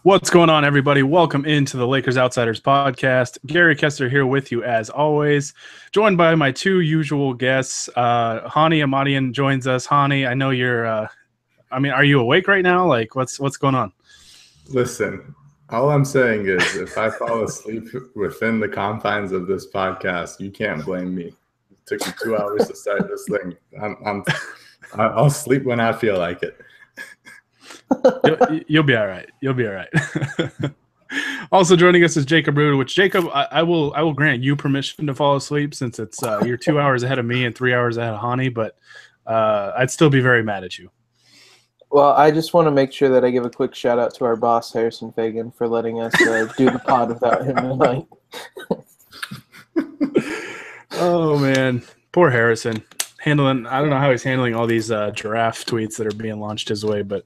What's going on, everybody? Welcome into the Lakers Outsiders podcast. Gary Kessler here with you as always, joined by my two usual guests. Hani Amadian joins us. Hani, I know you're. Are you awake right now? Like, what's going on? Listen, all I'm saying is, if I fall asleep within the confines of this podcast, you can't blame me. It took me 2 hours to start this thing. I'll sleep when I feel like it. You'll be all right. You'll be all right. Also joining us is Jacob Rude, which Jacob, I will grant you permission to fall asleep since it's you're 2 hours ahead of me and 3 hours ahead of Hani, but I'd still be very mad at you. Well, I just want to make sure that I give a quick shout out to our boss, Harrison Fagan, for letting us do the pod without him tonight. Oh man, poor Harrison. I don't know how he's handling all these giraffe tweets that are being launched his way, but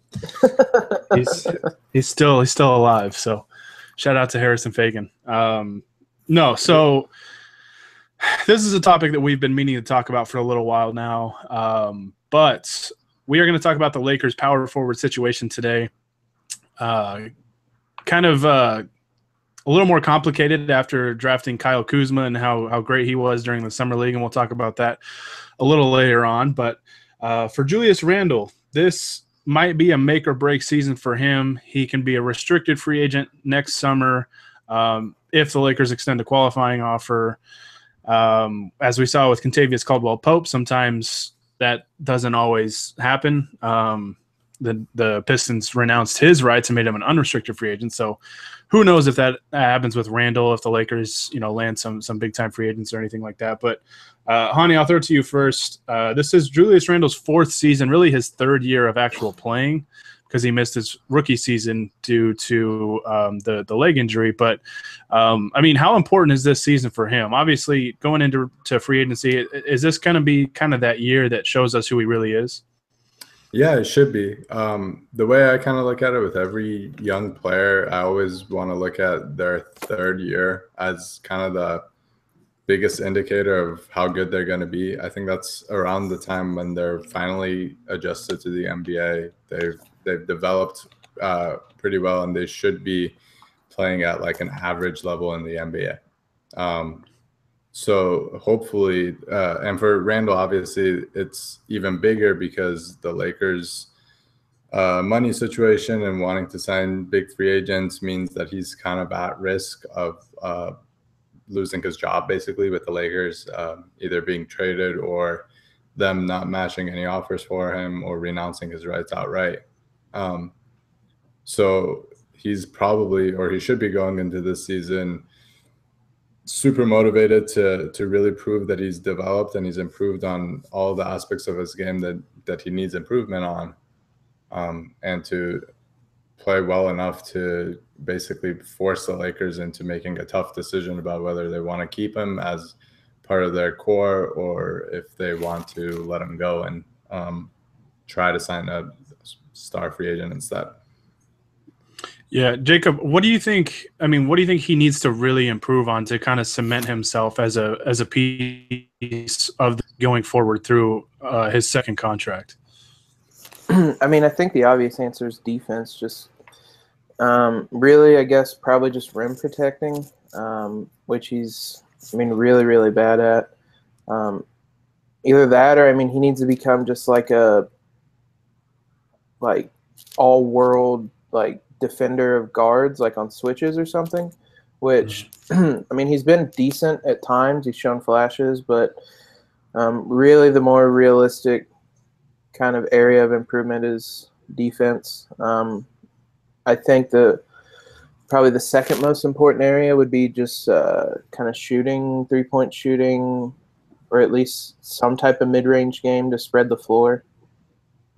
he's still alive. So shout out to Harrison Fagan. So this is a topic that we've been meaning to talk about for a little while now, but we are going to talk about the Lakers' power forward situation today. Kind of a little more complicated after drafting Kyle Kuzma and how great he was during the summer league, and we'll talk about that a little later on. But for Julius Randle, this might be a make or break season for him. He can be a restricted free agent next summer if the Lakers extend a qualifying offer. As we saw with Kentavious Caldwell-Pope, sometimes that doesn't always happen. The Pistons renounced his rights and made him an unrestricted free agent. So who knows if that happens with Randle, if the Lakers, land some big time free agents or anything like that. But Hani, I'll throw it to you first. This is Julius Randle's fourth season, really his third year of actual playing, because he missed his rookie season due to the leg injury. But, how important is this season for him? Obviously, going into free agency, is this going to be kind of that year that shows us who he really is? Yeah, it should be. The way I kind of look at it with every young player, I always want to look at their third year as kind of the biggest indicator of how good they're going to be. I think that's around the time when they're finally adjusted to the NBA. They've developed pretty well, and they should be playing at like an average level in the NBA. So hopefully, and for Randle, obviously, it's even bigger because the Lakers' money situation and wanting to sign big free agents means that he's kind of at risk of losing his job, basically, with the Lakers, either being traded or them not matching any offers for him or renouncing his rights outright. So he's probably, or he should be going into this season super motivated to really prove that he's developed and he's improved on all the aspects of his game that he needs improvement on, and to play well enough to basically force the Lakers into making a tough decision about whether they want to keep him as part of their core or if they want to let him go and try to sign a star free agent instead. Yeah, Jacob, what do you think? What do you think he needs to really improve on to kind of cement himself as a piece of going forward through his second contract? I think the obvious answer is defense. Just really, I guess, probably just rim protecting, which he's, really, really bad at. Either that or, he needs to become just like a all-world defender of guards, like on switches or something, which he's been decent at times. He's shown flashes, but really the more realistic kind of area of improvement is defense. I think probably the second most important area would be just kind of shooting, three-point shooting, or at least some type of mid-range game to spread the floor,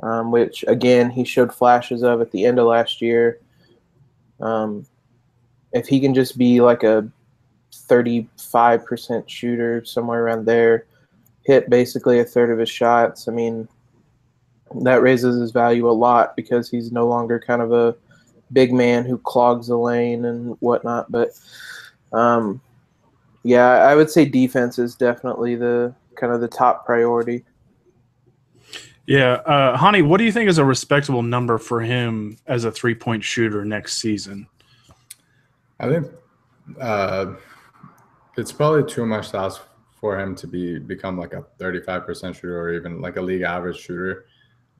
which, again, he showed flashes of at the end of last year. If he can just be like a 35% shooter, somewhere around there, hit basically a third of his shots, that raises his value a lot because he's no longer kind of a big man who clogs the lane and whatnot. But, I would say defense is definitely the kind of the top priority. Yeah. Hani, what do you think is a respectable number for him as a 3-point shooter next season? I think it's probably too much to ask for him to become like a 35% shooter or even like a league average shooter.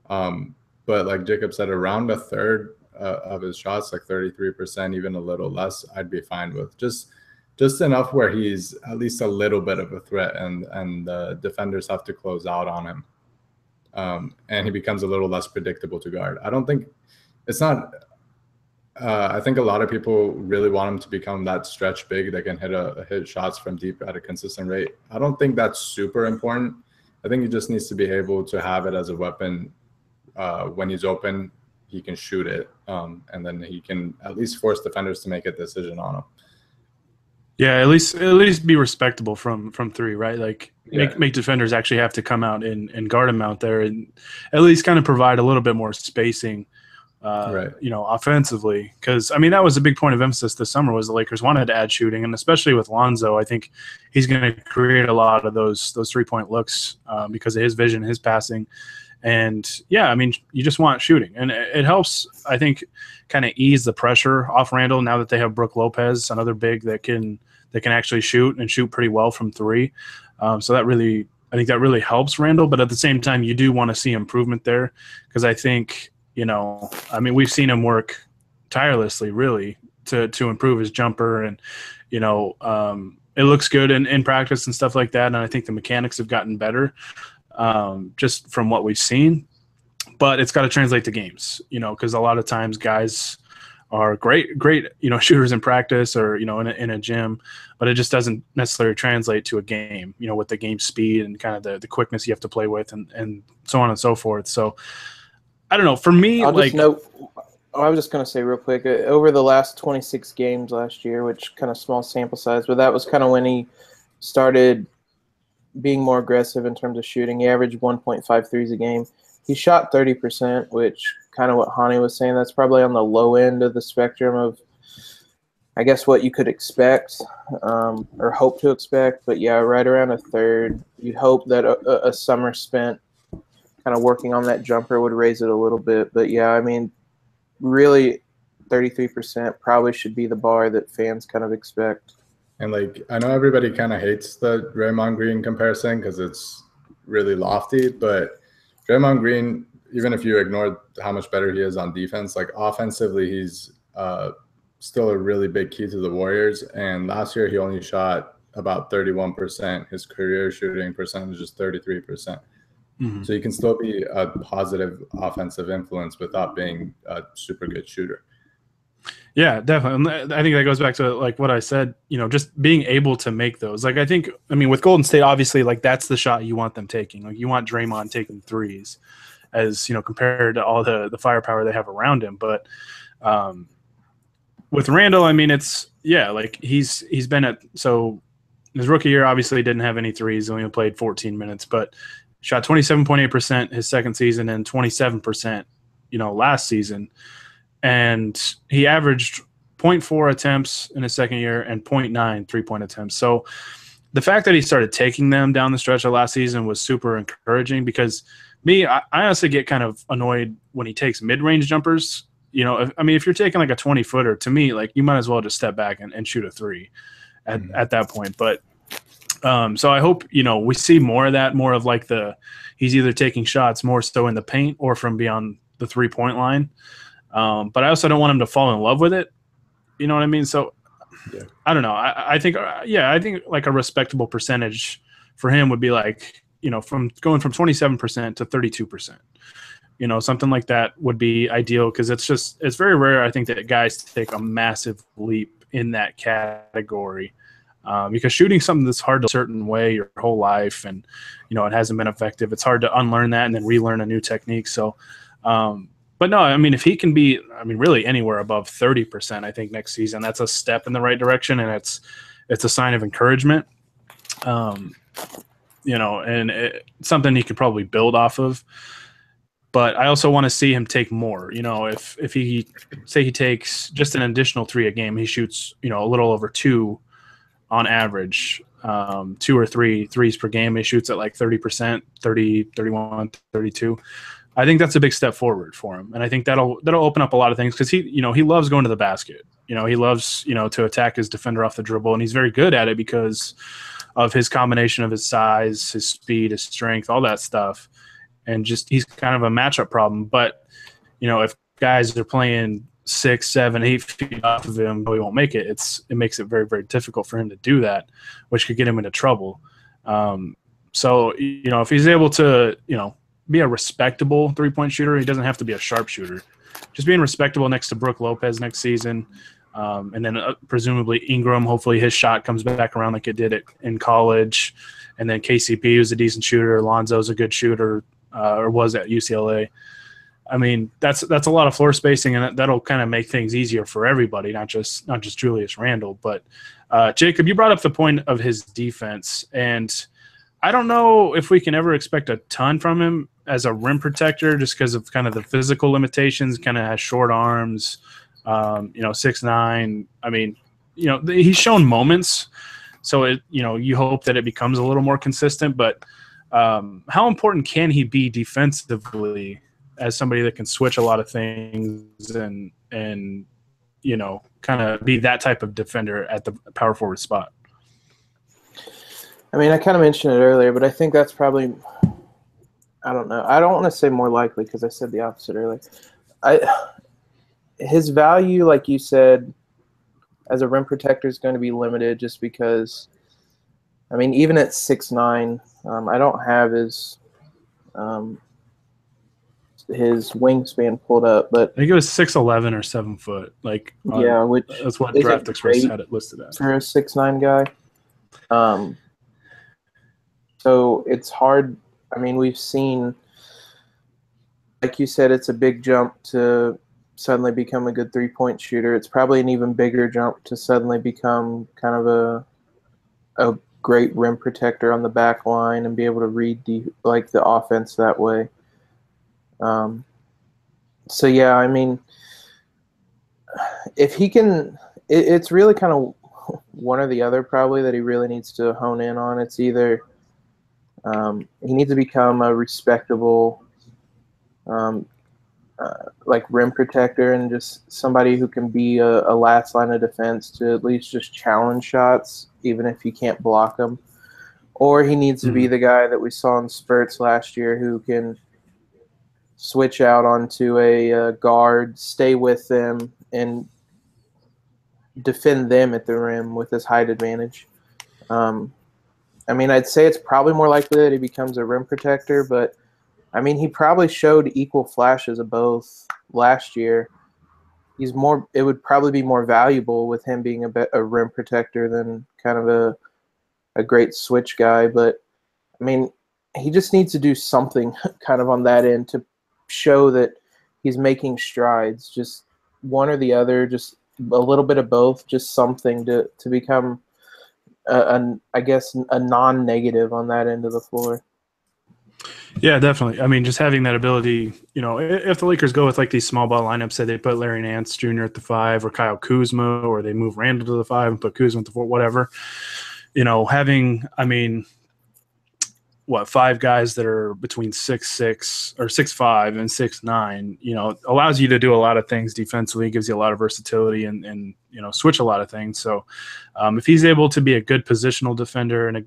But like Jacob said, around a third of his shots, like 33%, even a little less, I'd be fine with. Just enough where he's at least a little bit of a threat, and the defenders have to close out on him, and he becomes a little less predictable to guard. I don't think it's not. I think a lot of people really want him to become that stretch big that can hit shots from deep at a consistent rate. I don't think that's super important. I think he just needs to be able to have it as a weapon. When he's open, he can shoot it, and then he can at least force defenders to make a decision on him. Yeah, at least be respectable from three, right? Like make defenders actually have to come out and guard him out there, and at least kind of provide a little bit more spacing. Right. Offensively, because I mean that was a big point of emphasis this summer was the Lakers wanted to add shooting, and especially with Lonzo, I think he's going to create a lot of those 3-point looks because of his vision, his passing, and yeah, I mean you just want shooting, and it helps I think kind of ease the pressure off Randle now that they have Brook Lopez, another big that can actually shoot and shoot pretty well from three, so I think that really helps Randle, but at the same time you do want to see improvement there because I think. I mean, we've seen him work tirelessly, really, to improve his jumper, and it looks good in practice and stuff like that. And I think the mechanics have gotten better, just from what we've seen. But it's got to translate to games, because a lot of times guys are great, shooters in practice or in a gym, but it just doesn't necessarily translate to a game, with the game speed and kind of the quickness you have to play with, and so on and so forth. So. I don't know. For me, I was just going to say real quick, over the last 26 games last year, which kind of small sample size, but that was kind of when he started being more aggressive in terms of shooting. He averaged 1.5 threes a game. He shot 30%, which kind of what Hani was saying, that's probably on the low end of the spectrum of, I guess, what you could expect or hope to expect. But yeah, right around a third. You'd hope that a summer spent kind of working on that jumper would raise it a little bit. But yeah, I mean, really 33% probably should be the bar that fans kind of expect. And like, I know everybody kind of hates the Draymond Green comparison because it's really lofty, but Draymond Green, even if you ignore how much better he is on defense, like offensively, he's still a really big key to the Warriors. And last year he only shot about 31%. His career shooting percentage is 33%. Mm-hmm. So you can still be a positive offensive influence without being a super good shooter. Yeah, definitely. I think that goes back to like what I said, just being able to make those. Like I mean, with Golden State, obviously, like that's the shot you want them taking. Like you want Draymond taking threes as, compared to all the firepower they have around him. But with Randle, I mean, like he's been so his rookie year obviously didn't have any threes, only played 14 minutes, but shot 27.8% his second season and 27%, last season. And he averaged 0.4 attempts in his second year and 0.9 3-point attempts. So the fact that he started taking them down the stretch of last season was super encouraging because I honestly get kind of annoyed when he takes mid-range jumpers. If you're taking like a 20-footer, to me, like you might as well just step back and shoot a three at that point. But so I hope, we see more of that, more of like he's either taking shots more so in the paint or from beyond the 3-point line. But I also don't want him to fall in love with it. You know what I mean? So yeah. I don't know. I think like a respectable percentage for him would be like, from going from 27% to 32%, something like that would be ideal. Cause it's very rare. I think that guys take a massive leap in that category. Because shooting something that's hard a certain way your whole life and, it hasn't been effective. It's hard to unlearn that and then relearn a new technique. So, but no, I mean, if he can be, really anywhere above 30%, I think next season, that's a step in the right direction. And it's a sign of encouragement, and it's something he could probably build off of. But I also want to see him take more. If he takes just an additional 3 a game, he shoots, a little over 2 on average, 2 or 3 threes per game. He shoots at like 30%, 30, 31, 32. I think that's a big step forward for him. And I think that'll open up a lot of things because he loves going to the basket. He loves, to attack his defender off the dribble, and he's very good at it because of his combination of his size, his speed, his strength, all that stuff. And just he's kind of a matchup problem. But, if guys are playing 6, 7, 8 feet off of him, he won't make it. It makes it very, very difficult for him to do that, which could get him into trouble. So, if he's able to, be a respectable three-point shooter, he doesn't have to be a sharpshooter. Just being respectable next to Brook Lopez next season, and then presumably Ingram, hopefully his shot comes back around like it did in college. And then KCP, who's a decent shooter. Lonzo's a good shooter, or was at UCLA. I mean, that's a lot of floor spacing, and that'll kind of make things easier for everybody, not just Julius Randle. But Jacob, you brought up the point of his defense, and I don't know if we can ever expect a ton from him as a rim protector, just because of kind of the physical limitations. Kind of has short arms, 6'9". I mean, he's shown moments, so you hope that it becomes a little more consistent. But how important can he be defensively as somebody that can switch a lot of things and kind of be that type of defender at the power forward spot? I mean, I kind of mentioned it earlier, but I think that's probably – I don't know. I don't want to say more likely because I said the opposite earlier. His value, like you said, as a rim protector is going to be limited just because, I mean, even at 6'9", I don't have his wingspan pulled up. But I think it was 6'11" or 7 foot. Which that's what Draft Express had it listed as. For a 6'9" guy. So it's hard. I mean, we've seen, like you said, it's a big jump to suddenly become a good three-point shooter. It's probably an even bigger jump to suddenly become kind of a great rim protector on the back line and be able to read the offense that way. So yeah, I mean, if he can, it's really kind of one or the other probably that he really needs to hone in on. It's either he needs to become a respectable rim protector and just somebody who can be a last line of defense to at least just challenge shots, even if he can't block them. Or he needs to be the guy that we saw in spurts last year who can switch out onto a guard, stay with them, and defend them at the rim with his height advantage. I mean, I'd say it's probably more likely that he becomes a rim protector, but, I mean, he probably showed equal flashes of both last year. It would probably be more valuable with him being a rim protector than kind of a great switch guy. But, I mean, he just needs to do something kind of on that end to show that he's making strides, just one or the other, just a little bit of both, just something to become – I guess a non-negative on that end of the floor. Yeah, definitely. I mean, just having that ability, if the Lakers go with these small ball lineups, say they put Larry Nance Jr. at the 5 or Kyle Kuzma, or they move Randle to the 5 and put Kuzma at the 4, whatever, having, I mean, 5 guys that are between 6'6" or 6'5" and 6'9", allows you to do a lot of things defensively, gives you a lot of versatility and switch a lot of things. So if he's able to be a good positional defender and a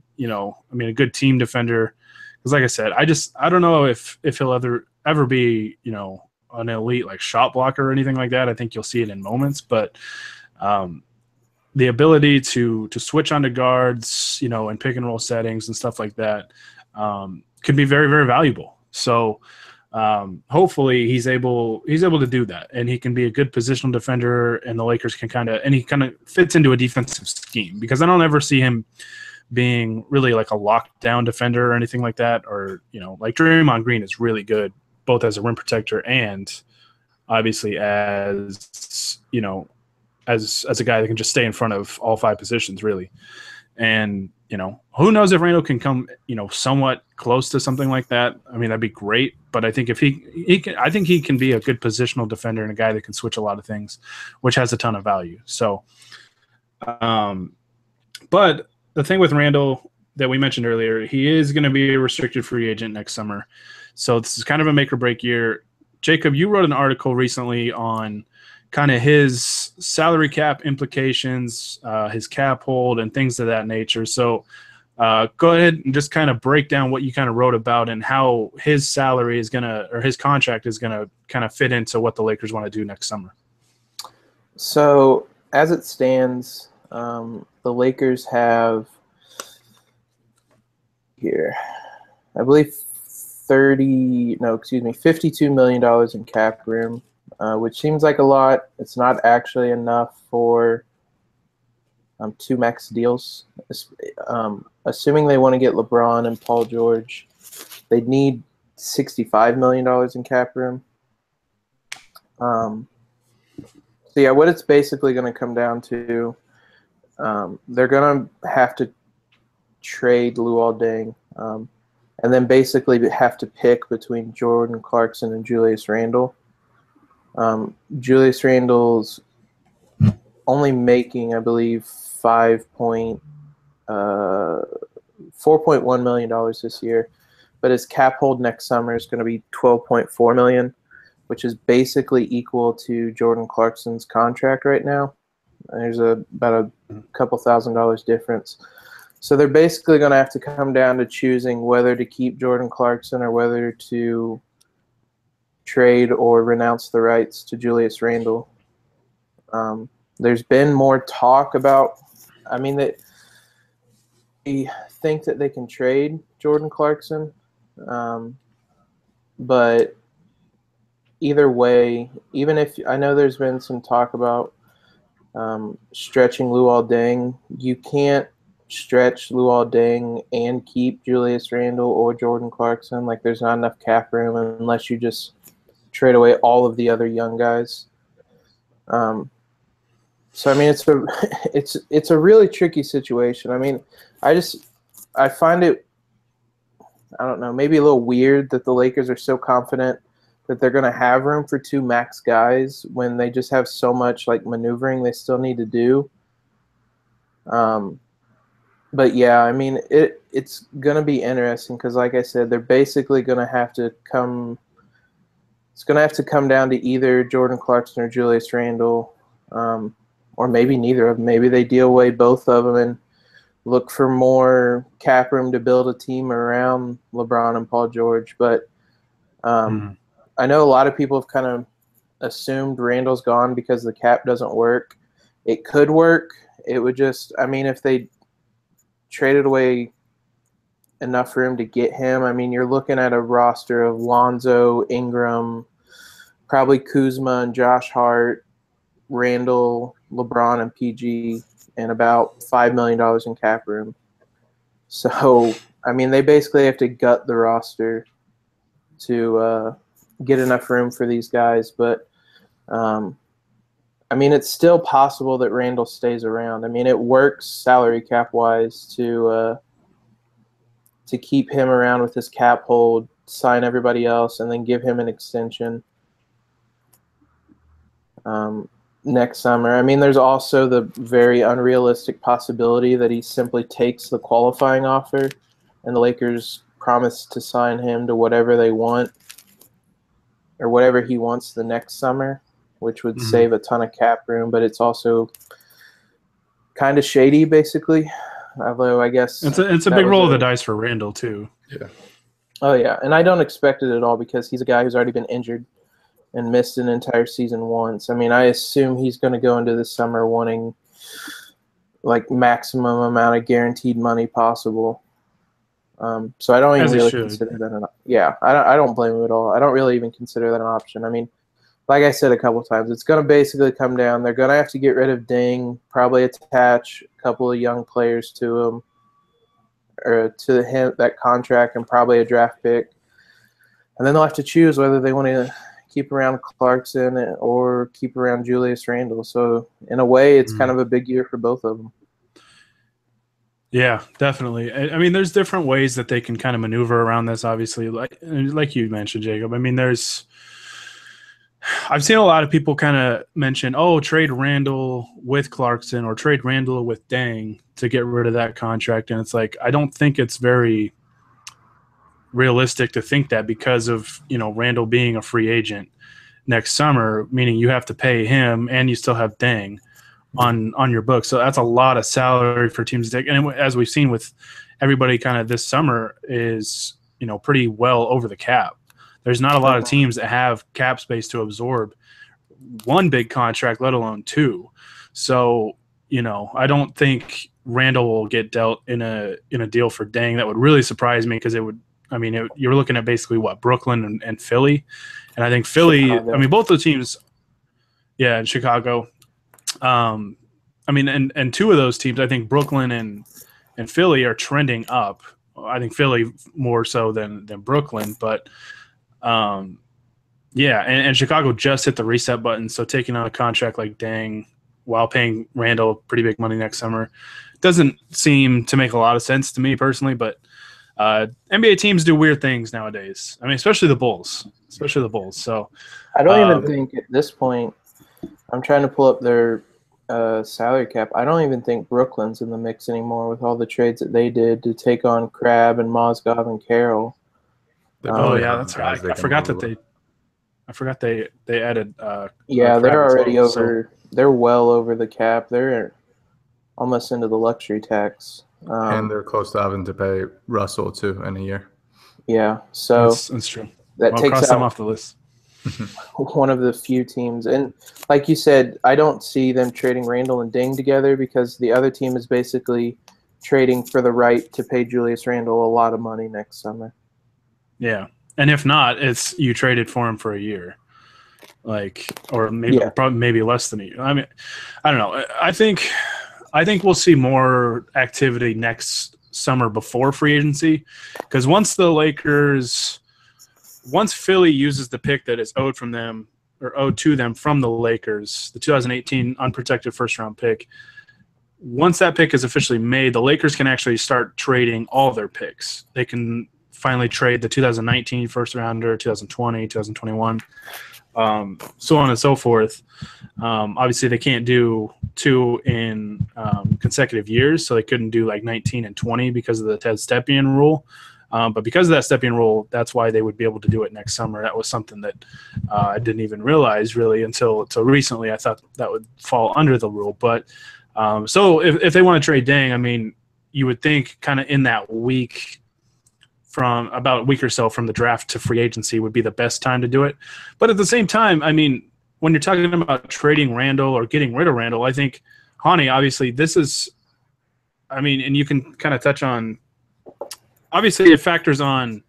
good team defender, because like I said, I don't know if he'll ever be, an elite shot blocker or anything like that. I think you'll see it in moments, but the ability to switch onto guards, in pick and roll settings and stuff like that, could be very, very valuable. So hopefully he's able to do that, and he can be a good positional defender, and the Lakers can he kind of fits into a defensive scheme, because I don't ever see him being really a lockdown defender or anything like that, or Draymond Green is really good both as a rim protector and obviously as as a guy that can just stay in front of all 5 positions really. And who knows if Randle can come, somewhat close to something like that. I mean, that'd be great. But I think if he can, I think he can be a good positional defender and a guy that can switch a lot of things, which has a ton of value. So, But the thing with Randle that we mentioned earlier, he is going to be a restricted free agent next summer. So this is kind of a make or break year. Jacob, you wrote an article recently on kind of his salary cap implications, his cap hold, and things of that nature. So go ahead and just kind of break down what you kind of wrote about and how his salary is going to, or his contract is going to kind of fit into what the Lakers want to do next summer. So as it stands, the Lakers have here, I believe $52 million in cap room, which seems like a lot. It's not actually enough for 2 max deals. Assuming they want to get LeBron and Paul George, they'd need $65 million in cap room. So yeah, what it's basically going to come down to, they're going to have to trade Luol Deng, and then basically have to pick between Jordan Clarkson and Julius Randle. Julius Randle's only making, I believe, $4.1 million this year, but his cap hold next summer is going to be $12.4 million, which is basically equal to Jordan Clarkson's contract right now. There's about a couple $1,000s difference. So they're basically going to have to come down to choosing whether to keep Jordan Clarkson or whether to trade or renounce the rights to Julius Randle. There's been more talk about, they think that they can trade Jordan Clarkson, but either way, even if I know there's been some talk about stretching Luol Deng, you can't stretch Luol Deng and keep Julius Randle or Jordan Clarkson. Like, there's not enough cap room unless you just trade away all of the other young guys. So it's a really tricky situation. I find it, I don't know, maybe a little weird that the Lakers are so confident that they're going to have room for 2 max guys when they just have so much maneuvering they still need to do. But yeah, it's going to be interesting because, like I said, they're basically going to have to come. It's going to have to come down to either Jordan Clarkson or Julius Randle, or maybe neither of them. Maybe they deal away both of them and look for more cap room to build a team around LeBron and Paul George. But I know a lot of people have kind of assumed Randle's gone because the cap doesn't work. It could work. It would just, if they traded away enough room to get him, you're looking at a roster of Lonzo, Ingram, probably Kuzma and Josh Hart, Randle, LeBron and PG, and about $5 million in cap room. So, they basically have to gut the roster to get enough room for these guys. But, it's still possible that Randle stays around. It works salary cap-wise to keep him around with his cap hold, sign everybody else, and then give him an extension next summer. There's also the very unrealistic possibility that he simply takes the qualifying offer and the Lakers promise to sign him to whatever they want or whatever he wants the next summer, which would save a ton of cap room, but it's also kind of shady, basically. Although I guess it's a big roll of the dice for Randle too. Yeah. Oh yeah, and I don't expect it at all because he's a guy who's already been injured and missed an entire season once. I assume he's going to go into the summer wanting maximum amount of guaranteed money possible. So I don't even really consider that I don't blame him at all. I don't really even consider that an option. Like I said a couple times, it's going to basically come down. They're going to have to get rid of Deng, probably attach a couple of young players to him or to him, that contract, and probably a draft pick. And then they'll have to choose whether they want to keep around Clarkson or keep around Julius Randle. So in a way, it's kind of a big year for both of them. Yeah, definitely. There's different ways that they can kind of maneuver around this, obviously. Like you mentioned, Jacob. I've seen a lot of people kind of mention, oh, trade Randle with Clarkson or trade Randle with Deng to get rid of that contract. And it's like, I don't think it's very realistic to think that because of, Randle being a free agent next summer, meaning you have to pay him and you still have Deng on your book. So that's a lot of salary for teams to take. And as we've seen with everybody kind of this summer is, pretty well over the cap. There's not a lot of teams that have cap space to absorb one big contract, let alone two. So, I don't think Randle will get dealt in a deal for Deng. That would really surprise me because you're looking at basically Brooklyn and Philly. And I think Philly, Chicago. Both those teams, and Chicago. And two of those teams, I think Brooklyn and Philly are trending up. I think Philly more so than Brooklyn, but and Chicago just hit the reset button. So taking on a contract like Deng while paying Randle pretty big money next summer doesn't seem to make a lot of sense to me personally. But NBA teams do weird things nowadays. Especially the Bulls. So I don't even think at this point. I'm trying to pull up their salary cap. I don't even think Brooklyn's in the mix anymore with all the trades that they did to take on Crabbe and Mozgov and Carroll. That's right. I forgot they added. They're already over. They're well over the cap. They're almost into the luxury tax. And they're close to having to pay Russell too in a year. Yeah, so that's true. That takes cross them off the list. One of the few teams, and like you said, I don't see them trading Randle and Deng together because the other team is basically trading for the right to pay Julius Randle a lot of money next summer. Yeah, and if not, it's you traded for him for a year, or maybe less than a year. I don't know. I think we'll see more activity next summer before free agency because once Philly uses the pick that is owed to them from the Lakers, the 2018 unprotected first-round pick, once that pick is officially made, the Lakers can actually start trading all their picks. They can finally trade the 2019 first-rounder, 2020, 2021, so on and so forth. Obviously, they can't do two in consecutive years, so they couldn't do 19 and 20 because of the Ted Stepien rule. But because of that Stepien rule, that's why they would be able to do it next summer. That was something that I didn't even realize really until recently. I thought that would fall under the rule. But so if they want to trade Deng, you would think kind of in that week from about a week or so from the draft to free agency would be the best time to do it. But at the same time, when you're talking about trading Randle or getting rid of Randle, I think, Hani, obviously this is – and you can kind of touch on – obviously, it factors on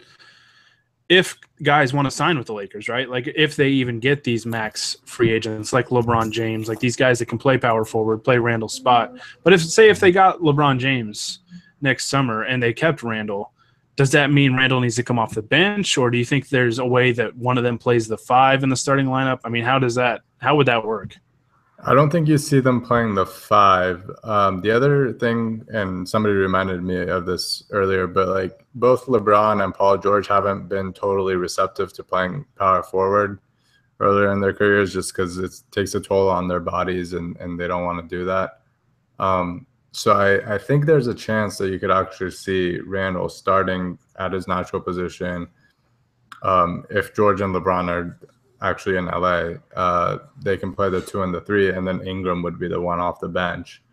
if guys want to sign with the Lakers, right? If they even get these max free agents like LeBron James, these guys that can play power forward, play Randle's spot. But if they got LeBron James next summer and they kept Randle, does that mean Randle needs to come off the bench, or do you think there's a way that one of them plays the 5 in the starting lineup? How would that work? I don't think you see them playing the 5. The other thing, and somebody reminded me of this earlier, but both LeBron and Paul George haven't been totally receptive to playing power forward earlier in their careers just because it takes a toll on their bodies and they don't want to do that. So I think there's a chance that you could actually see Randle starting at his natural position. If George and LeBron are actually in LA, they can play the 2 and the 3, and then Ingram would be the one off the bench.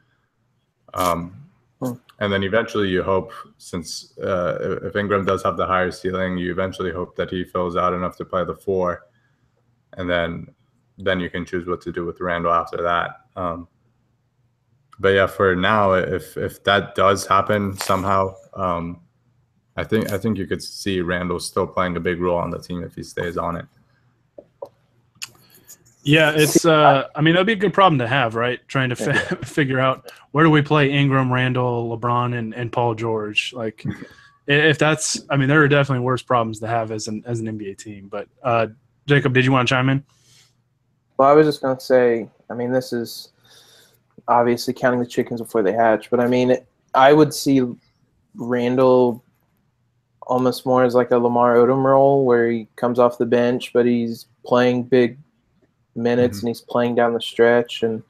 And then eventually you hope, since if Ingram does have the higher ceiling, you eventually hope that he fills out enough to play the 4, and then you can choose what to do with Randle after that. But yeah, for now, if that does happen somehow, I think you could see Randle still playing a big role on the team if he stays on it. Yeah, it's that'd be a good problem to have, right? Trying to figure out where do we play Ingram, Randle, LeBron, and Paul George. If that's, there are definitely worse problems to have as an NBA team. But Jacob, did you want to chime in? Well, I was just going to say, this is obviously counting the chickens before they hatch, but I would see Randle almost more as a Lamar Odom role where he comes off the bench, but he's playing big minutes and he's playing down the stretch and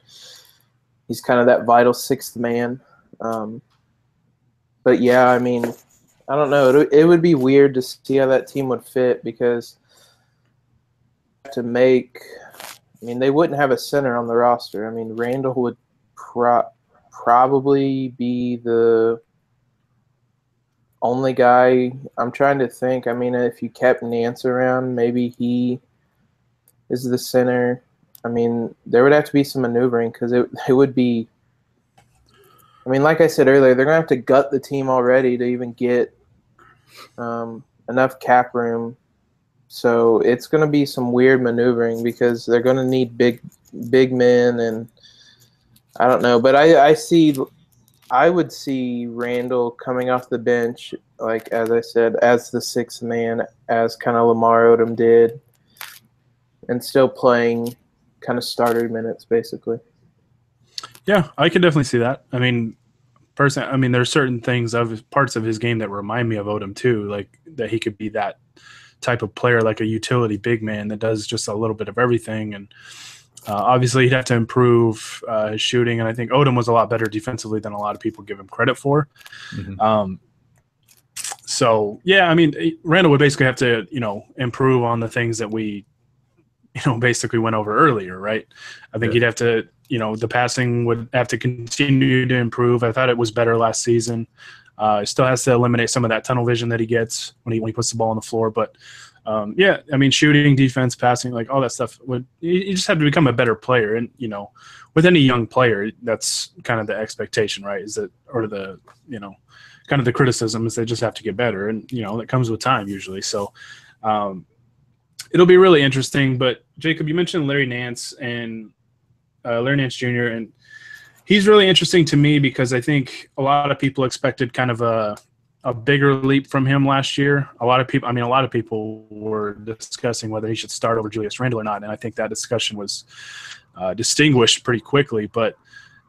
he's kind of that vital sixth man. But yeah, I mean, I don't know. It would be weird to see how that team would fit because to make – I mean, they wouldn't have a center on the roster. I mean, Randle would probably be the only guy. I'm trying to think. I mean, if you kept Nance around, maybe he is the center. I mean, there would have to be some maneuvering because it would be – I mean, like I said earlier, they're going to have to gut the team already to even get enough cap room. So it's going to be some weird maneuvering because they're going to need big men, and I don't know. But I would see Randle coming off the bench, like as I said, as the sixth man, as kind of Lamar Odom did, and still playing kind of starter minutes, basically. Yeah, I can definitely see that. I mean, personally, I mean, there's certain things parts of his game that remind me of Odom too, like that he could be that type of player, like a utility big man that does just a little bit of everything. And obviously, he'd have to improve his shooting. And I think Odom was a lot better defensively than a lot of people give him credit for. Mm-hmm. So yeah, I mean, Randle would basically have to, improve on the things that we, basically went over earlier, right? I think he'd have to. The passing would have to continue to improve. I thought it was better last season. Still has to eliminate some of that tunnel vision that he gets when he puts the ball on the floor. But, yeah, I mean, shooting, defense, passing, like all that stuff, you just have to become a better player. And, with any young player, that's kind of the expectation, right, is that – or the, kind of the criticism is they just have to get better. And, that comes with time usually. So it'll be really interesting. But, Jacob, you mentioned Larry Nance and – Larry Nance Jr., and he's really interesting to me because I think a lot of people expected kind of a bigger leap from him last year. A lot of people were discussing whether he should start over Julius Randle or not, and I think that discussion was distinguished pretty quickly. But,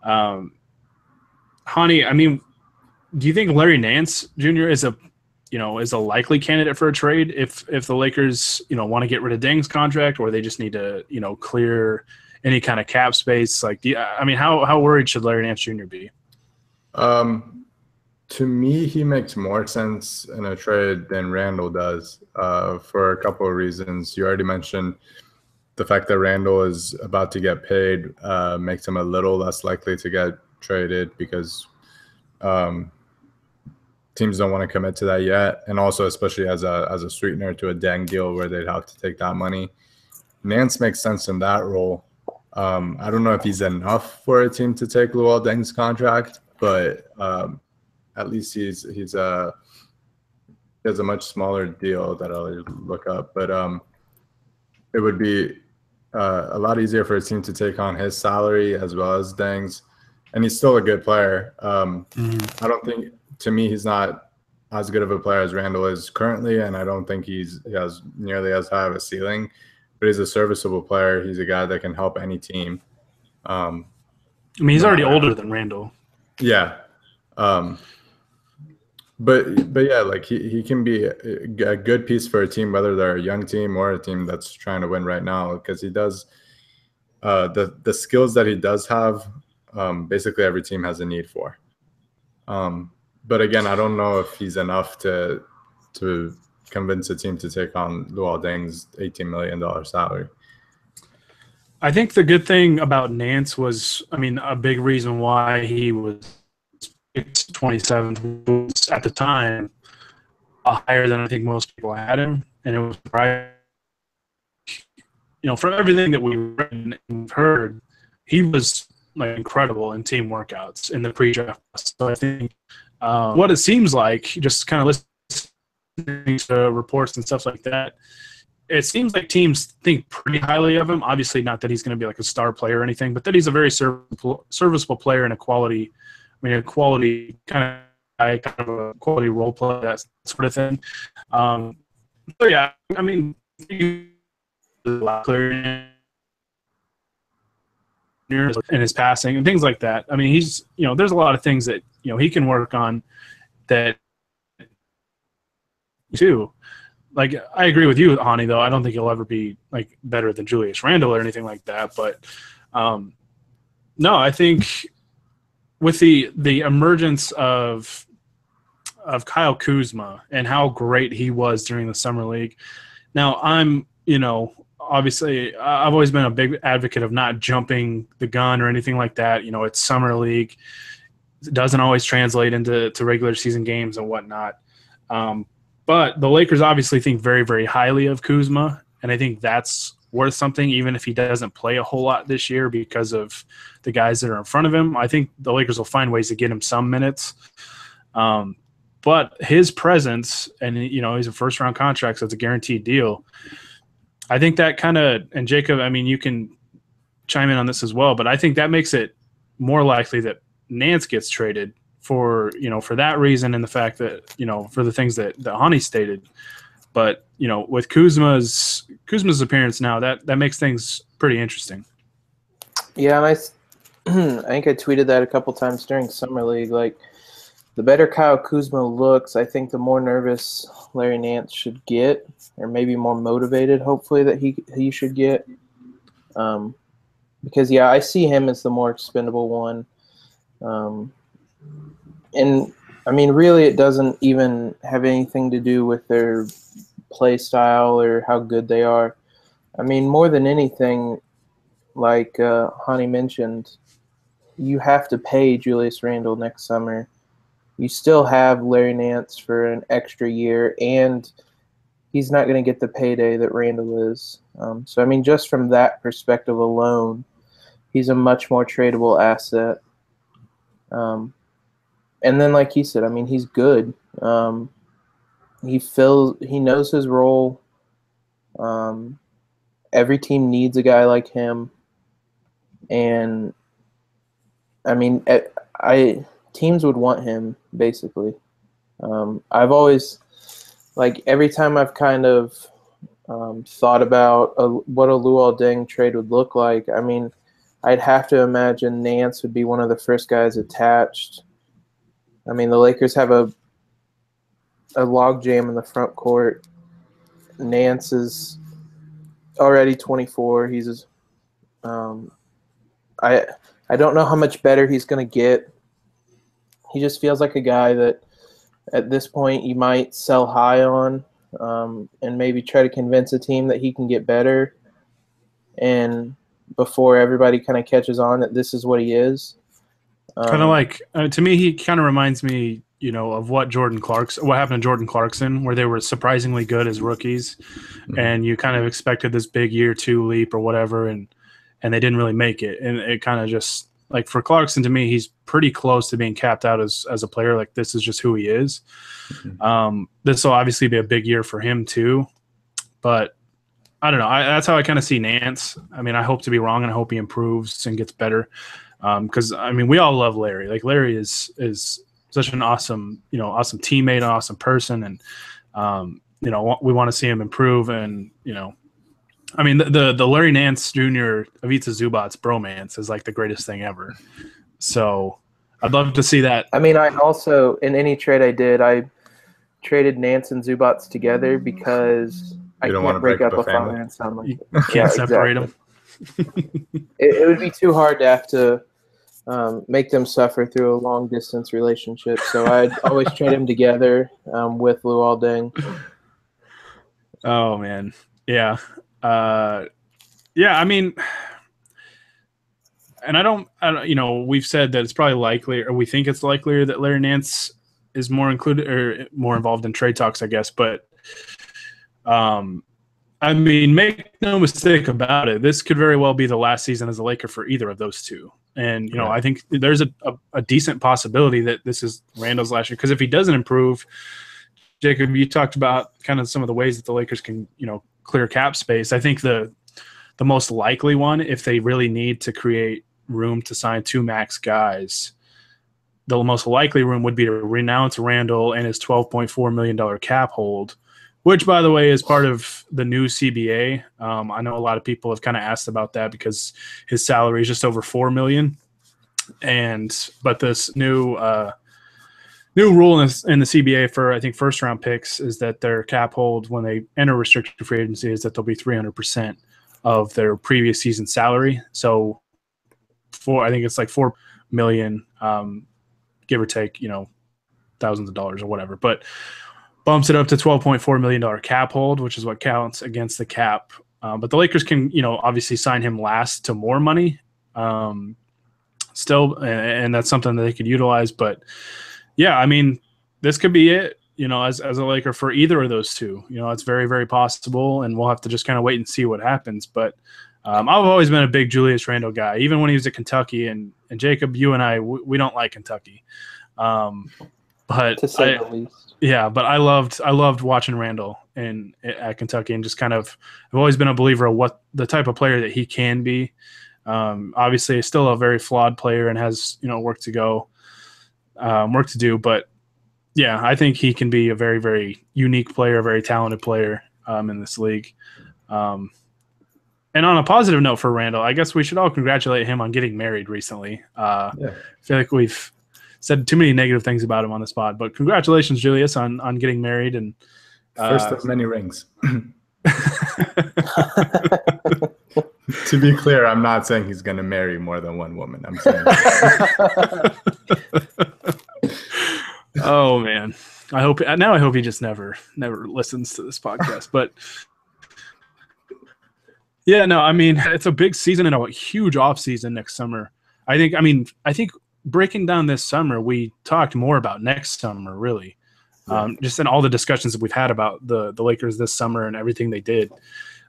Hani, I mean, do you think Larry Nance Jr. is a likely candidate for a trade if the Lakers, want to get rid of Deng's contract, or they just need to, clear – any kind of cap space? Like, how worried should Larry Nance Jr. be? To me, he makes more sense in a trade than Randle does for a couple of reasons. You already mentioned the fact that Randle is about to get paid makes him a little less likely to get traded because teams don't want to commit to that yet. And also, especially as a sweetener to a Deng deal where they'd have to take that money. Nance makes sense in that role. I don't know if he's enough for a team to take Luol Deng's contract, but at least he has a much smaller deal that I'll look up. But it would be a lot easier for a team to take on his salary as well as Deng's, and he's still a good player. I don't think, to me, he's not as good of a player as Randle is currently, and I don't think he has nearly as high of a ceiling. But he's a serviceable player. He's a guy that can help any team. He's already older than Randle. Yeah. But yeah, like he can be a good piece for a team, whether they're a young team or a team that's trying to win right now, because he does the skills that he does have, basically every team has a need for. But again, I don't know if he's enough to convince a team to take on Luol Deng's $18 million salary. I think the good thing about Nance was, a big reason why he was picked 27th was at the time higher than I think most people had him, and it was right. From everything that we've read and heard, he was incredible in team workouts in the pre-draft. So I think what it seems like, just kind of listening to reports and stuff like that, it seems like teams think pretty highly of him. Obviously, not that he's going to be like a star player or anything, but that he's a very serviceable player and a quality kind of a quality role player, that sort of thing. So yeah, clear in his passing and things like that. He's there's a lot of things that he can work on that too. like I agree with you, Hani, though. I don't think he'll ever be like better than Julius Randle or anything like that. But no, I think with the emergence of Kyle Kuzma and how great he was during the summer league. Now I'm, obviously I've always been a big advocate of not jumping the gun or anything like that. It's summer league. It doesn't always translate into regular season games and whatnot. But the Lakers obviously think very, very highly of Kuzma, and I think that's worth something, even if he doesn't play a whole lot this year because of the guys that are in front of him. I think the Lakers will find ways to get him some minutes. But his presence, and he's a first-round contract, so it's a guaranteed deal. I think that kind of – and Jacob, I mean, you can chime in on this as well, but I think that makes it more likely that Nance gets traded for that reason and the fact that, for the things that Hani stated. But, with Kuzma's appearance now, that makes things pretty interesting. Yeah, and I think I tweeted that a couple times during Summer League. Like, the better Kyle Kuzma looks, I think the more nervous Larry Nance should get, or maybe more motivated, hopefully, that he should get. Because, yeah, I see him as the more expendable one. And, I mean, really it doesn't even have anything to do with their play style or how good they are. I mean, more than anything, like Hani mentioned, you have to pay Julius Randle next summer. You still have Larry Nance for an extra year, and he's not going to get the payday that Randle is. So, I mean, just from that perspective alone, he's a much more tradable asset. And then, like he said, I mean, he's good. He knows his role. Every team needs a guy like him. And, I mean, teams would want him, basically. I've always, like, every time I've kind of thought about what a Luol Deng trade would look like, I mean, I'd have to imagine Nance would be one of the first guys attached. I mean, the Lakers have a logjam in the front court. Nance is already 24. He's I don't know how much better he's going to get. He just feels like a guy that at this point you might sell high on, and maybe try to convince a team that he can get better, and before everybody kind of catches on that this is what he is. Kind of like to me, he kind of reminds me, of what happened to Jordan Clarkson, where they were surprisingly good as rookies, and you kind of expected this big year 2 leap or whatever, and they didn't really make it. And it kind of just like for Clarkson, to me, he's pretty close to being capped out as a player. Like this is just who he is. This will obviously be a big year for him too, but I don't know. That's how I kind of see Nance. I mean, I hope to be wrong, and I hope he improves and gets better. Because I mean, we all love Larry. Like Larry is such an awesome, awesome teammate, an awesome person, and we want to see him improve. And I mean, the Larry Nance Jr. Ivica Zubac's bromance is like the greatest thing ever. So I'd love to see that. I mean, I also in any trade I did, I traded Nance and Zubac's together because I can't break up a father and son like that. You can't separate them. It would be too hard to have to make them suffer through a long-distance relationship. So I'd always trade them together with Luol Deng. Oh, man. Yeah. Yeah, I mean – and I don't we've said that it's probably likely, or we think it's likelier that Larry Nance is more included or more involved in trade talks, I guess. But I mean, make no mistake about it. This could very well be the last season as a Laker for either of those two. And, I think there's a decent possibility that this is Randle's last year. Because if he doesn't improve, Jacob, you talked about kind of some of the ways that the Lakers can, clear cap space. I think the most likely one, if they really need to create room to sign 2 max guys, the most likely room would be to renounce Randle and his $12.4 million cap hold, which, by the way, is part of the new CBA. I know a lot of people have kind of asked about that because his salary is just over $4 million. But this new new rule in the CBA for, I think, first-round picks is that their cap hold when they enter restricted free agency is that they'll be 300% of their previous season salary. So I think it's like $4 million, give or take, thousands of dollars or whatever, but bumps it up to $12.4 million cap hold, which is what counts against the cap. But the Lakers can, obviously sign him last to more money still, and that's something that they could utilize. But yeah, I mean, this could be it, as a Laker for either of those two. It's very, very possible, and we'll have to just kind of wait and see what happens. But I've always been a big Julius Randle guy, even when he was at Kentucky. And Jacob, you and I, we don't like Kentucky. But to say the least. Yeah, but I loved watching Randle at Kentucky, and just kind of I've always been a believer of what the type of player that he can be. Obviously, he's still a very flawed player and has work to do. But yeah, I think he can be a very, very unique player, a very talented player in this league. And on a positive note for Randle, I guess we should all congratulate him on getting married recently. I feel like we've said too many negative things about him on the spot, but congratulations, Julius, on getting married. And first of many rings. To be clear, I'm not saying he's going to marry more than one woman. I'm saying. Oh man, I hope he just never listens to this podcast. But yeah, no, I mean, it's a big season and a huge off season next summer. I think breaking down this summer, we talked more about next summer, really. Just in all the discussions that we've had about the Lakers this summer and everything they did.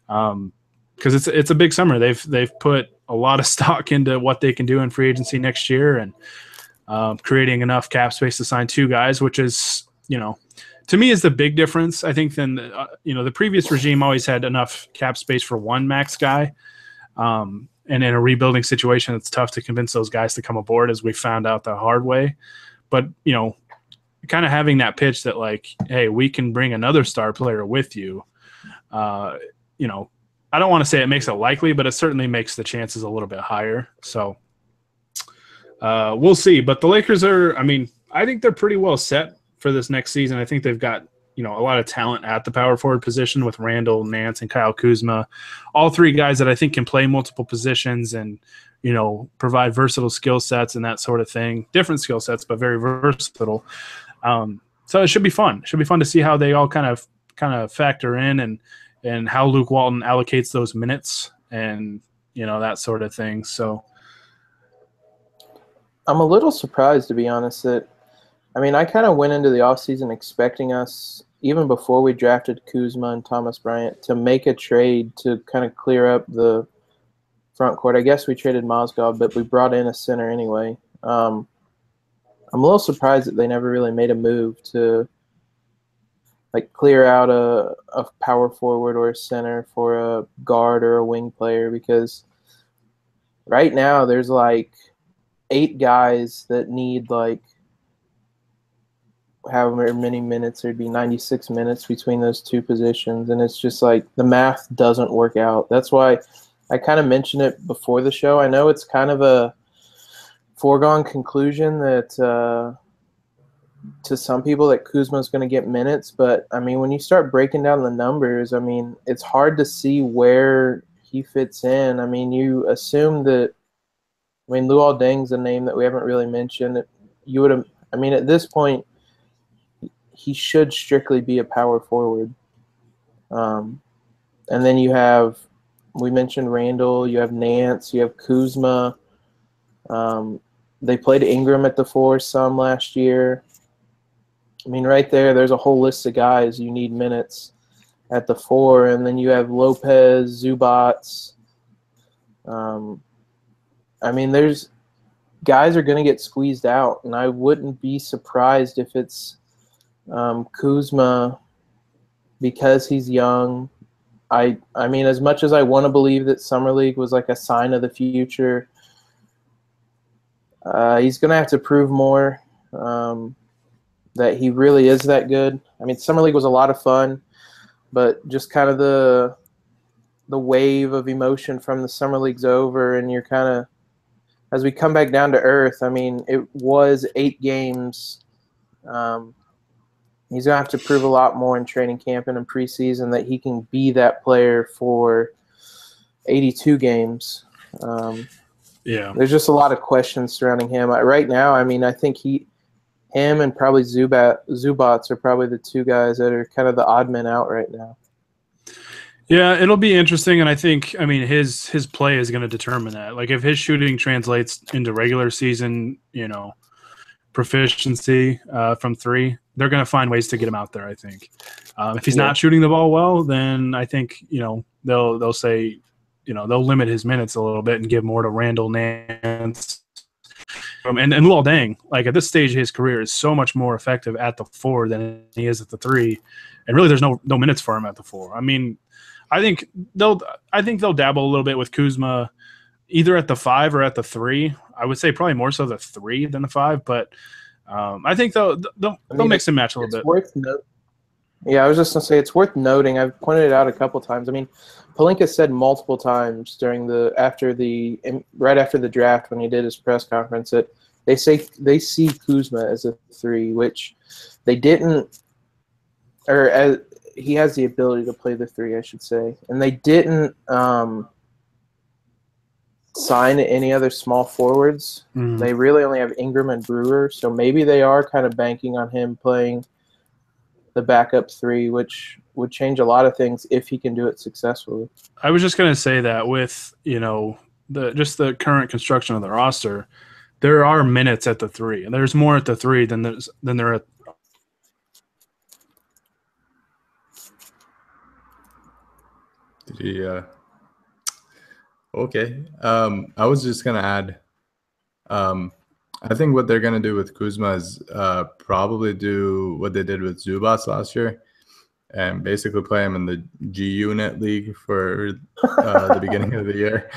Because it's a big summer. They've put a lot of stock into what they can do in free agency next year, and creating enough cap space to sign two guys, which is, to me, is the big difference. I think than the previous regime always had enough cap space for one max guy. And in a rebuilding situation, it's tough to convince those guys to come aboard, as we found out the hard way. But, kind of having that pitch that, like, hey, we can bring another star player with you, I don't want to say it makes it likely, but it certainly makes the chances a little bit higher. So we'll see. But the Lakers I think they're pretty well set for this next season. I think they've got, a lot of talent at the power forward position with Randle, Nance, and Kyle Kuzma. All three guys that I think can play multiple positions and, provide versatile skill sets and that sort of thing. Different skill sets, but very versatile. So it should be fun. It should be fun to see how they all kind of factor in and how Luke Walton allocates those minutes and, that sort of thing. So I'm a little surprised, to be honest, that I kind of went into the offseason expecting us, even before we drafted Kuzma and Thomas Bryant, to make a trade to kind of clear up the front court. I guess we traded Mozgov, but we brought in a center anyway. I'm a little surprised that they never really made a move to clear out a power forward or a center for a guard or a wing player, because right now there's 8 guys that need however many minutes. There'd be 96 minutes between those two positions, and it's just the math doesn't work out. That's why I kind of mentioned it before the show. I know it's kind of a foregone conclusion that to some people that Kuzma's going to get minutes, but when you start breaking down the numbers, it's hard to see where he fits in. You assume that Luol Deng's a name that we haven't really mentioned. You would have at this point he should strictly be a power forward. And then we mentioned Randle, you have Nance, you have Kuzma. They played Ingram at the 4 some last year. Right there's a whole list of guys you need minutes at the 4, and then you have Lopez, Zubats. There's guys are going to get squeezed out, and I wouldn't be surprised if it's Kuzma, because he's young. As much as I want to believe that Summer League was a sign of the future, he's going to have to prove more that he really is that good. Summer League was a lot of fun, but just kind of the wave of emotion from the Summer League's over, and you're kind of, as we come back down to earth, it was 8 games He's going to have to prove a lot more in training camp and in preseason that he can be that player for 82 games. There's just a lot of questions surrounding him. Right now, I mean, I think him and probably Zubats are probably the two guys that are kind of the odd men out right now. Yeah, it'll be interesting, and I think, I mean, his play is going to determine that. Like, if his shooting translates into regular season, proficiency from three, they're going to find ways to get him out there, I think. If he's not shooting the ball well, then I think, they'll say, they'll limit his minutes a little bit and give more to Randle, Nance, and Luol Deng. Like, at this stage of his career is so much more effective at the four than he is at the three. And really there's no minutes for him at the four. I mean, I think they'll dabble a little bit with Kuzma either at the five or at the three. I would say probably more so the three than the five, but I think they'll mix and match a little bit. Yeah, I was just going to say it's worth noting. I've pointed it out a couple times. I mean, Pelinka said multiple times right after the draft when he did his press conference that they see Kuzma as a three, which they didn't, or as he has the ability to play the three, I should say, and they didn't sign any other small forwards. They really only have Ingram and Brewer, so maybe they are kind of banking on him playing the backup three, which would change a lot of things if he can do it successfully. I was just going to say that with, the current construction of the roster, there are minutes at the three, and there's more at the three than there at. Did he? Okay. I was just going to add, I think what they're going to do with Kuzma is probably do what they did with Zubats last year and basically play him in the G Unit League for the beginning of the year.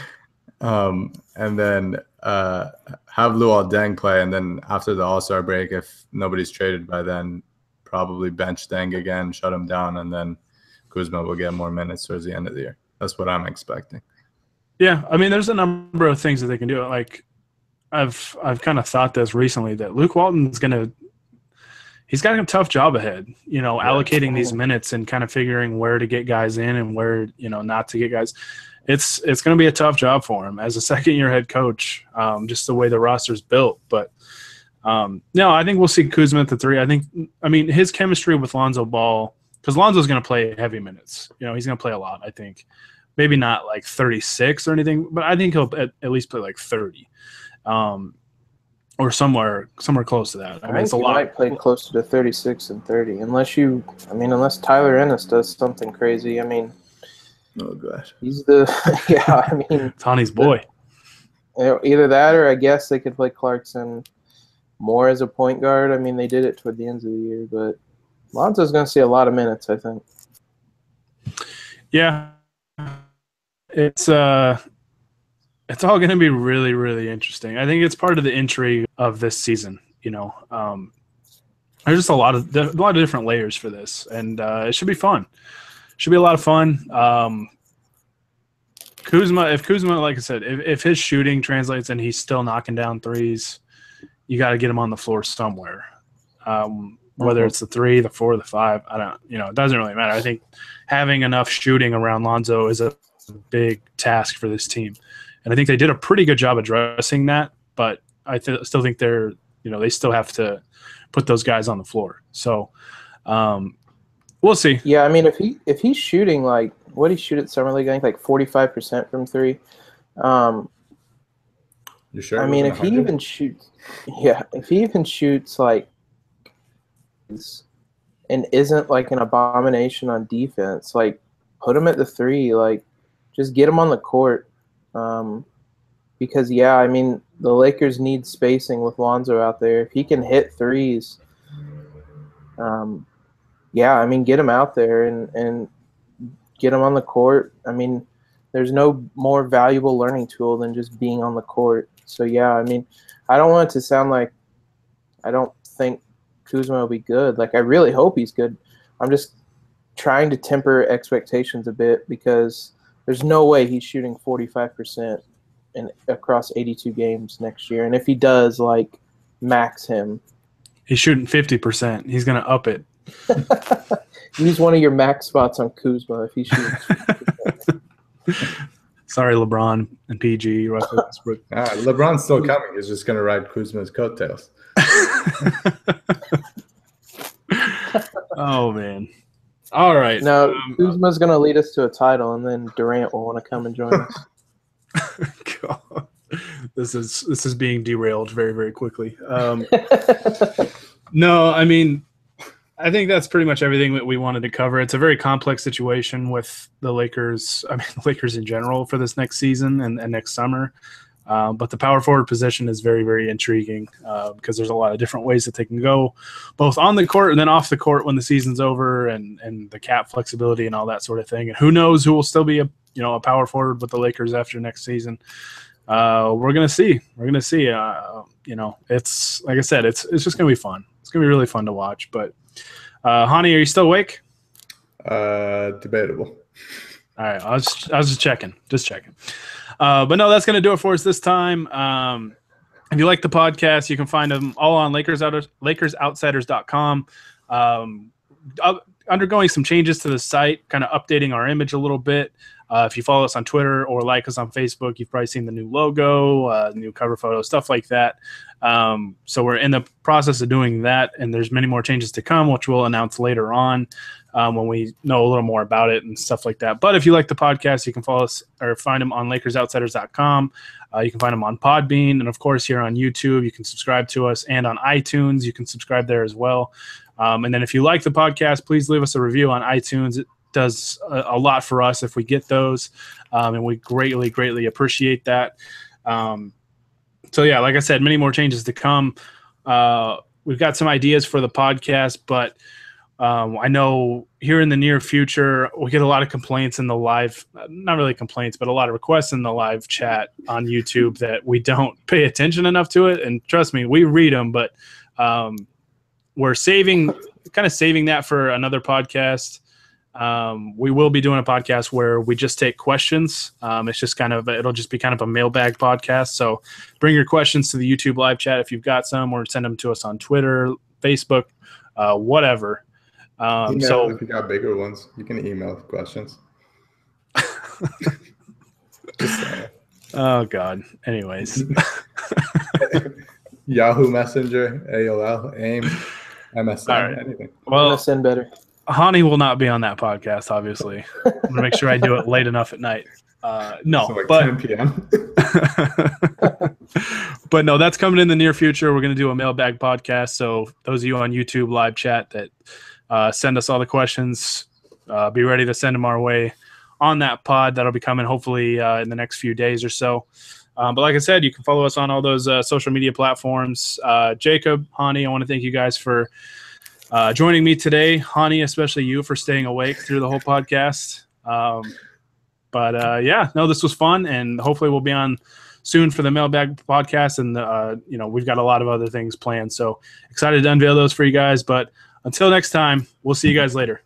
And then have Luol Deng play, and then after the All-Star break, if nobody's traded by then, probably bench Deng again, shut him down, and then Kuzma will get more minutes towards the end of the year. That's what I'm expecting. Yeah, I mean, there's a number of things that they can do. Like, I've kind of thought this recently that Luke Walton's he's got a tough job ahead, allocating these minutes and kind of figuring where to get guys in and where, not to get guys. It's going to be a tough job for him as a second-year head coach, just the way the roster's built. But, no, I think we'll see Kuzma at the three. I mean, his chemistry with Lonzo Ball, because Lonzo's going to play heavy minutes. He's going to play a lot, I think. Maybe not like 36 or anything, but I think he'll at least play like 30. Or somewhere close to that. I mean, it's a lot. Might play closer to 36 and 30, unless Tyler Ennis does something crazy. I mean, oh gosh, he's Tawny's boy. Either that, or I guess they could play Clarkson more as a point guard. I mean, they did it toward the end of the year, but Lonzo's going to see a lot of minutes, I think. Yeah, it's all going to be really, really interesting. I think it's part of the intrigue of this season. There's just a lot of different layers for this, and it should be fun. Should be a lot of fun. If Kuzma, like I said, if his shooting translates and he's still knocking down threes, you got to get him on the floor somewhere. Whether it's the three, the four, the five, it doesn't really matter. I think having enough shooting around Lonzo is a big task for this team. And I think they did a pretty good job addressing that, but I still think they still have to put those guys on the floor. So we'll see. Yeah, I mean, if he's shooting like what he shoot at Summer League, I think like 45% from three. You sure? I mean, if he even shoots like and isn't like an abomination on defense, like put him at the three, like just get him on the court. Because I mean, the Lakers need spacing with Lonzo out there. If he can hit threes, I mean, get him out there and get him on the court. I mean, there's no more valuable learning tool than just being on the court. So I mean, I don't want it to sound like I don't think Kuzma will be good. Like, I really hope he's good. I'm just trying to temper expectations a bit because there's no way he's shooting 45% across 82 games next year. And if he does, like, max him. He's shooting 50%. He's going to up it. Use one of your max spots on Kuzma if he shoots. Sorry, LeBron and PG. Russell Westbrook. LeBron's still coming. He's just going to ride Kuzma's coattails. Oh, man. All right. Now, Kuzma's going to lead us to a title, and then Durant will want to come and join us. God. This is being derailed very, very quickly. No, I mean, I think that's pretty much everything that we wanted to cover. It's a very complex situation with the Lakers. I mean, the Lakers in general for this next season and next summer. But the power forward position is very, very intriguing because there's a lot of different ways that they can go, both on the court and then off the court when the season's over, and the cap flexibility and all that sort of thing. And who knows who will still be a power forward with the Lakers after next season. We're gonna see. It's like I said, it's just gonna be fun. It's gonna be really fun to watch. But Hani, are you still awake? Debatable. All right, I was just checking. But no, that's going to do it for us this time. If you like the podcast, you can find them all on LakersOutsiders.com. Undergoing some changes to the site, kind of updating our image a little bit. If you follow us on Twitter or like us on Facebook, you've probably seen the new logo, new cover photo, stuff like that. So we're in the process of doing that, and there's many more changes to come, which we'll announce later on when we know a little more about it and stuff like that. But if you like the podcast, you can follow us or find them on LakersOutsiders.com. You can find them on Podbean, and of course here on YouTube. You can subscribe to us, and on iTunes, you can subscribe there as well. And then if you like the podcast, please leave us a review on iTunes. It does a lot for us if we get those, and we greatly, greatly appreciate that. So yeah, like I said, many more changes to come. We've got some ideas for the podcast, but I know here in the near future, we get a lot of complaints in the live, not really complaints, but a lot of requests in the live chat on YouTube that we don't pay attention enough to it. And trust me, we read them, but we're saving that for another podcast. We will be doing a podcast where we just take questions. It's just it'll just be kind of a mailbag podcast. So bring your questions to the YouTube live chat if you've got some, or send them to us on Twitter, Facebook, whatever. So if you got bigger ones, you can email questions. Just saying. Oh God. Anyways. Yahoo Messenger, AOL, AIM, MSN, anything. Well, MSN better. Hani will not be on that podcast, obviously. I'm going to make sure I do it late enough at night. No, so like but 10 p.m. But no, that's coming in the near future. We're going to do a mailbag podcast. So those of you on YouTube live chat that send us all the questions, be ready to send them our way on that pod. That'll be coming hopefully in the next few days or so. But like I said, you can follow us on all those social media platforms. Jacob, Hani, I want to thank you guys for joining me today. Hani, especially you, for staying awake through the whole podcast. This was fun, and hopefully we'll be on soon for the mailbag podcast, and we've got a lot of other things planned, so excited to unveil those for you guys. But until next time, we'll see you guys later.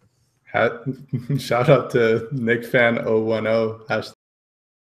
Shout out to NickFan010